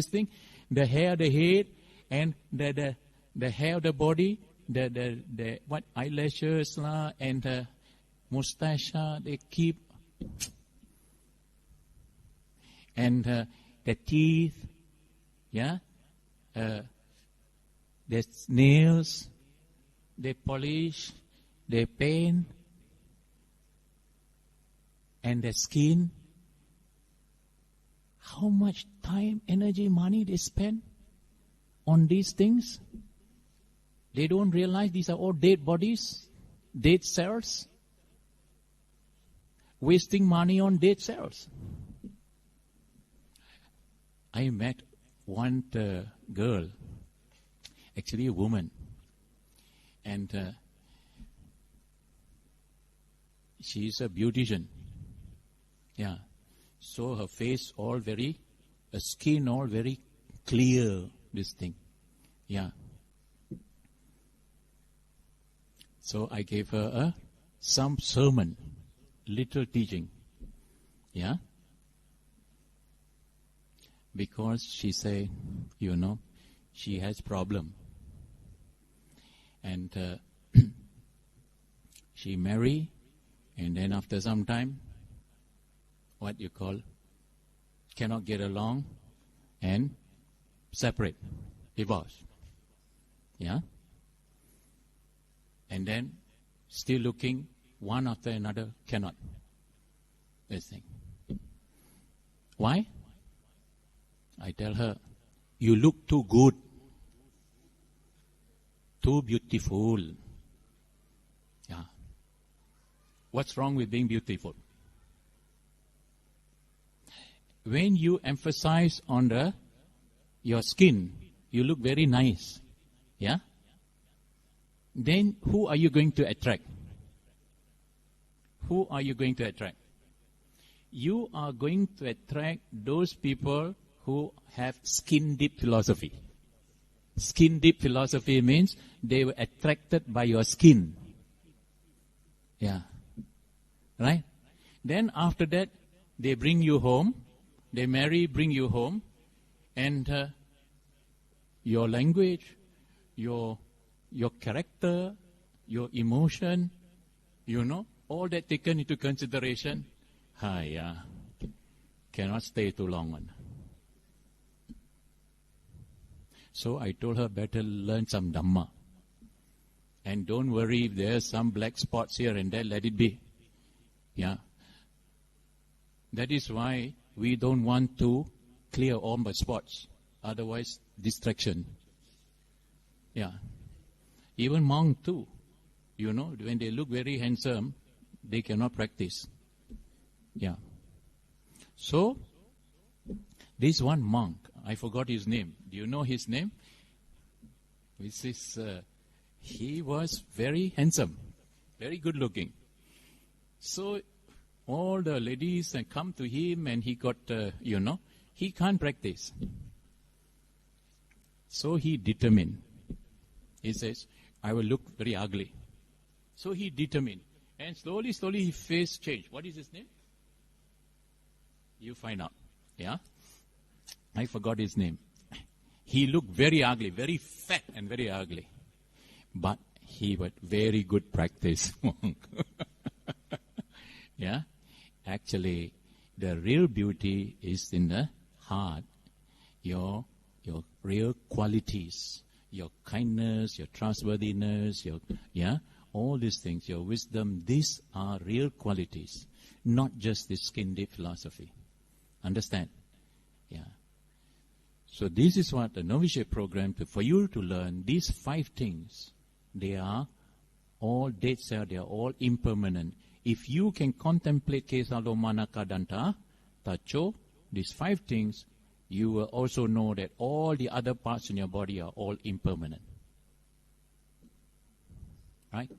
thing? The hair, the head, and the hair of the body, the what eyelashes and the mustache they keep, and the teeth, yeah, the nails, they polish, they paint, and the skin. How much time, energy, money they spend on these things? They don't realize these are all dead bodies, dead cells. Wasting money on dead cells. I met one girl, actually a woman, and she's a beautician. Yeah. So her face all very, skin all very clear, this thing. Yeah. So I gave her some sermon, little teaching. Yeah. Because she say, you know, she has problem. And she marry, and then after some time, what you call, cannot get along, and separate, divorce. Yeah? And then, still looking, one after another, cannot. This thing. Why? I tell her, you look too good, too beautiful. Yeah. What's wrong with being beautiful? When you emphasize on your skin, you look very nice. Yeah? Then who are you going to attract? Who are you going to attract? You are going to attract those people who have skin deep philosophy. Skin deep philosophy means they were attracted by your skin. Yeah. Right? Then after that, they bring you home. They marry, bring you home, and your language, your character, your emotion, you know, all that taken into consideration, cannot stay too long. So I told her better learn some Dhamma. And don't worry if there's some black spots here and there, let it be. Yeah. That is why we don't want to clear all the spots. Otherwise, distraction. Yeah. Even monk too. You know, when they look very handsome, they cannot practice. Yeah. So, this one monk, I forgot his name. Do you know his name? He was very handsome, very good looking. So, all the ladies come to him and he got, he can't practice. So he determined. He says, I will look very ugly. So he determined. And slowly his face changed. What is his name? You find out. Yeah? I forgot his name. He looked very ugly, very fat and very ugly. But he was very good practice monk. Yeah? Actually, the real beauty is in the heart. Your real qualities, your kindness, your trustworthiness, all these things, your wisdom, these are real qualities, not just the skin deep philosophy. Understand? Yeah. So this is what the novitiate program, for you to learn these 5 things. They are all dead self, they are all impermanent. If you can contemplate Kesalo Manaka Danta, Tacho, these 5 things, you will also know that all the other parts in your body are all impermanent. Right?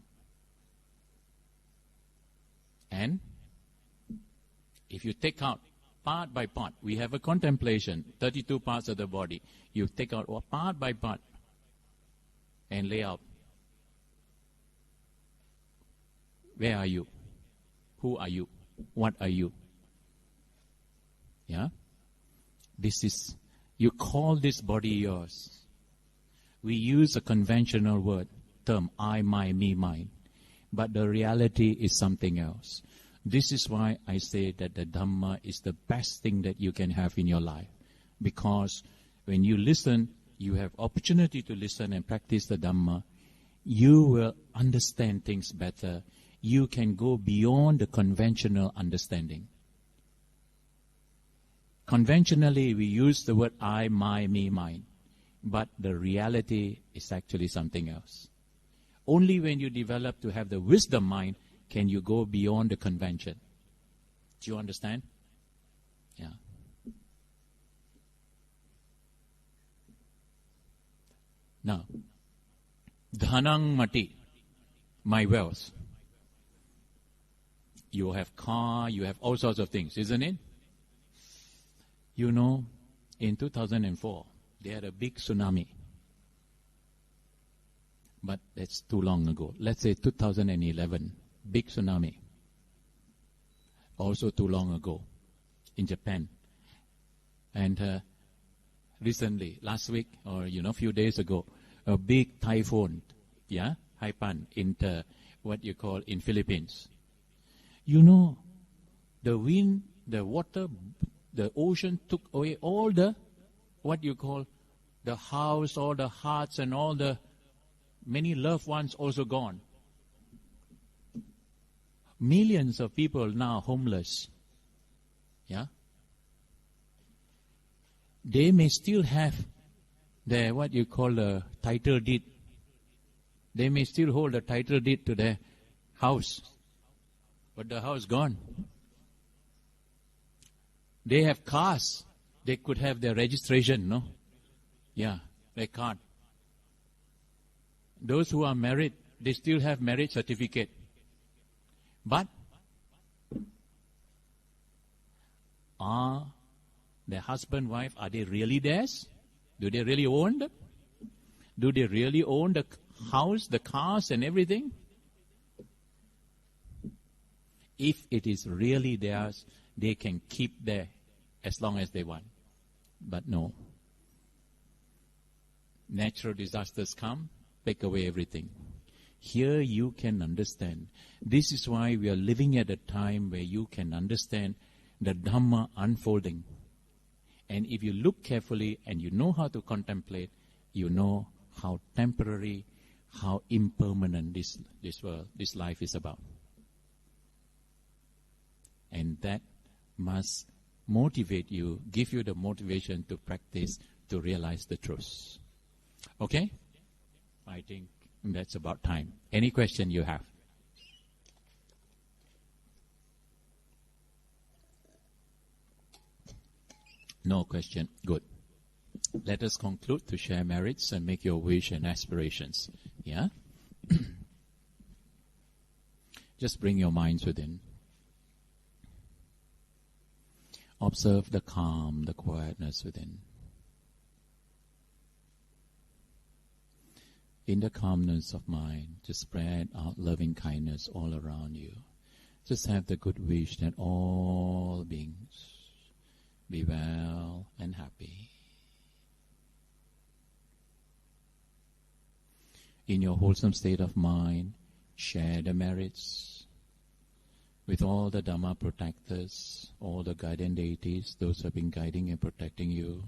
And if you take out part by part, we have a contemplation, 32 parts of the body. You take out part by part and lay out. Where are you? Who are you? What are you? Yeah? This is, you call this body yours. We use a conventional word, term, I, my, me, mine. But the reality is something else. This is why I say that the Dhamma is the best thing that you can have in your life. Because when you listen, you have opportunity to listen and practice the Dhamma. You will understand things better. You can go beyond the conventional understanding. Conventionally, we use the word I, my, me, mine. But the reality is actually something else. Only when you develop to have the wisdom mind can you go beyond the convention. Do you understand? Yeah. Now, dhanang mati, my wealth. You have car, you have all sorts of things, isn't it? You know, in 2004, they had a big tsunami. But that's too long ago. Let's say 2011, big tsunami. Also too long ago in Japan. And recently, last week, or a few days ago, a big typhoon, Haipan, in what you call in Philippines. You know, the wind, the water, the ocean took away all the, what you call, the house, all the hearts, and all the many loved ones also gone. Millions of people now homeless. Yeah? They may still have their, what you call, the title deed. They may still hold the title deed to their house. But the house gone. They have cars. They could have their registration, no? Yeah, they can't. Those who are married, they still have marriage certificate. But are their husband, wife, are they really theirs? Do they really own them? Do they really own the house, the cars and everything? If it is really theirs, they can keep there as long as they want. But no. Natural disasters come, take away everything. Here you can understand. This is why we are living at a time where you can understand the Dhamma unfolding. And if you look carefully and you know how to contemplate, you know how temporary, how impermanent this world, this life is about. And that must motivate you, give you the motivation to practice, to realize the truth. Okay? I think that's about time. Any question you have? No question. Good. Let us conclude to share merits and make your wish and aspirations. Yeah? Just bring your minds within. Observe the calm, the quietness within. In the calmness of mind, just spread out loving kindness all around you. Just have the good wish that all beings be well and happy. In your wholesome state of mind, share the merits with all the Dhamma protectors, all the guardian deities, those who have been guiding and protecting you,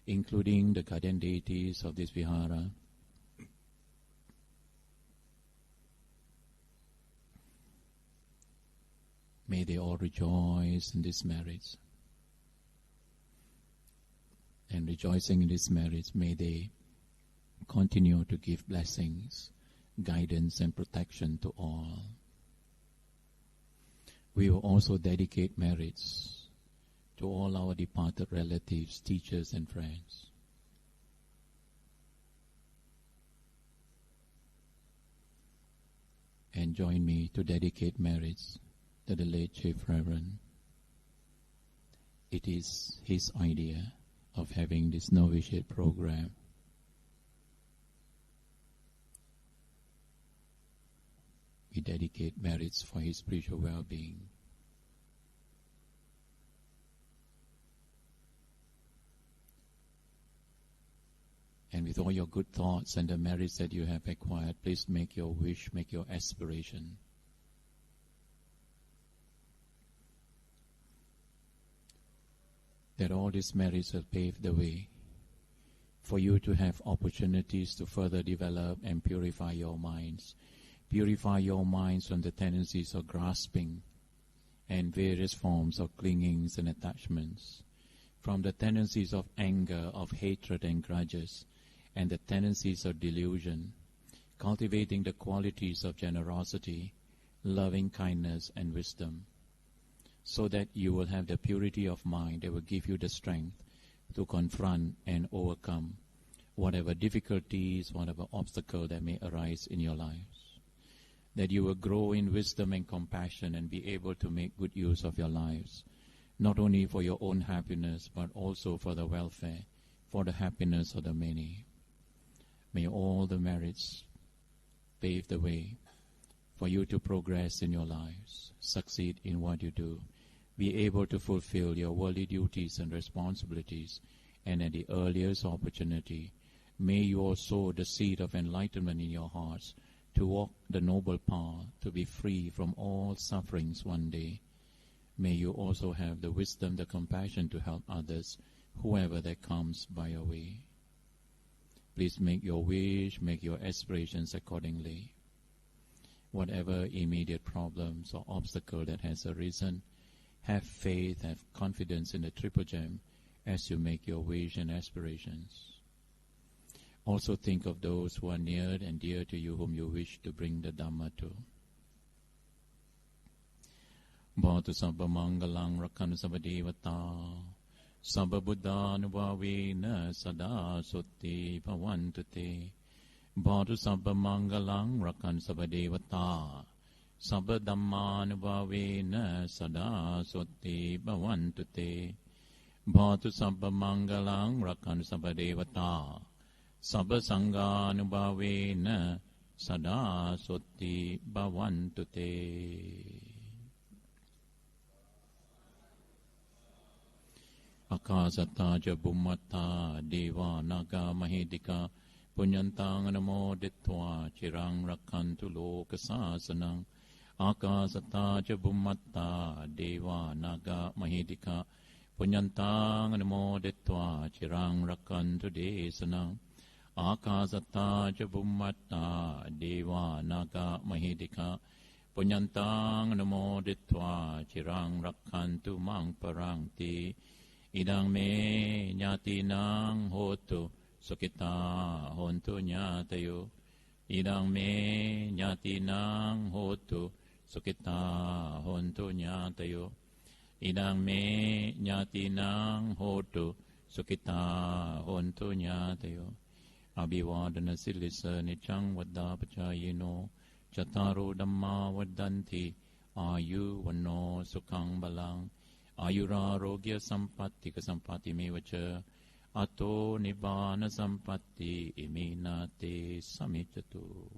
including the guardian deities of this vihara. May they all rejoice in these merits. And rejoicing in these merits, may they continue to give blessings, guidance and protection to all. We will also dedicate merits to all our departed relatives, teachers and friends. And join me to dedicate merits to the late Chief Reverend. It is his idea of having this novitiate program. We dedicate merits for his spiritual well-being. And with all your good thoughts and the merits that you have acquired, please make your wish, make your aspiration. That all these merits have paved the way for you to have opportunities to further develop and purify your minds. Purify your minds from the tendencies of grasping and various forms of clingings and attachments, from the tendencies of anger, of hatred and grudges, and the tendencies of delusion, cultivating the qualities of generosity, loving kindness and wisdom, so that you will have the purity of mind that will give you the strength to confront and overcome whatever difficulties, whatever obstacle that may arise in your lives. That you will grow in wisdom and compassion and be able to make good use of your lives, not only for your own happiness, but also for the welfare, for the happiness of the many. May all the merits pave the way for you to progress in your lives, succeed in what you do, be able to fulfill your worldly duties and responsibilities, and at the earliest opportunity, may you also sow the seed of enlightenment in your hearts, to walk the noble path, to be free from all sufferings one day. May you also have the wisdom, the compassion to help others, whoever that comes by your way. Please make your wish, make your aspirations accordingly. Whatever immediate problems or obstacle that has arisen, have faith, have confidence in the Triple Gem as you make your wish and aspirations. Also think of those who are near and dear to you, whom you wish to bring the Dhamma to. Bhatu sabba mangalang rakkhanu sabba devata, sabba buddhanubhavena sada sutti bhavantu te. Bhatu sabba mangalang rakkhanu sabba devata, sabba dhammanubhavena sada sutti bhavantu te. Bhatu sabba mangalang rakkhanu sabba devata, Sabba Sanghanubhavena Sada Sotti Bhavantu Te. Akasata Jabumata Deva Naga Mahedika Punyantang Namoditva Chirang Rakhantu Lokasasanang. Akasata Jabumata Deva Naga Mahedika Punyantang Namoditva Chirang Rakhantu Desanang. Akasata Jabumata Deva Naga Mahedika Punyantang Namoditva Chirang Rakhantu Mang Parangti. Idang me nyatinang hotu sukita hontu nyatayo. Idang me nyatinang hotu sukita hontu nyatayo. Idang me nyatinang hotu sukita hontu nyatayo. Abhivadana silisa nichang vaddapachayino Chataro dhamma vaddanti Ayu vano sukhang balang Ayurarogya sampattika sampati mevacha Ato nibbana sampatti iminate samicatu.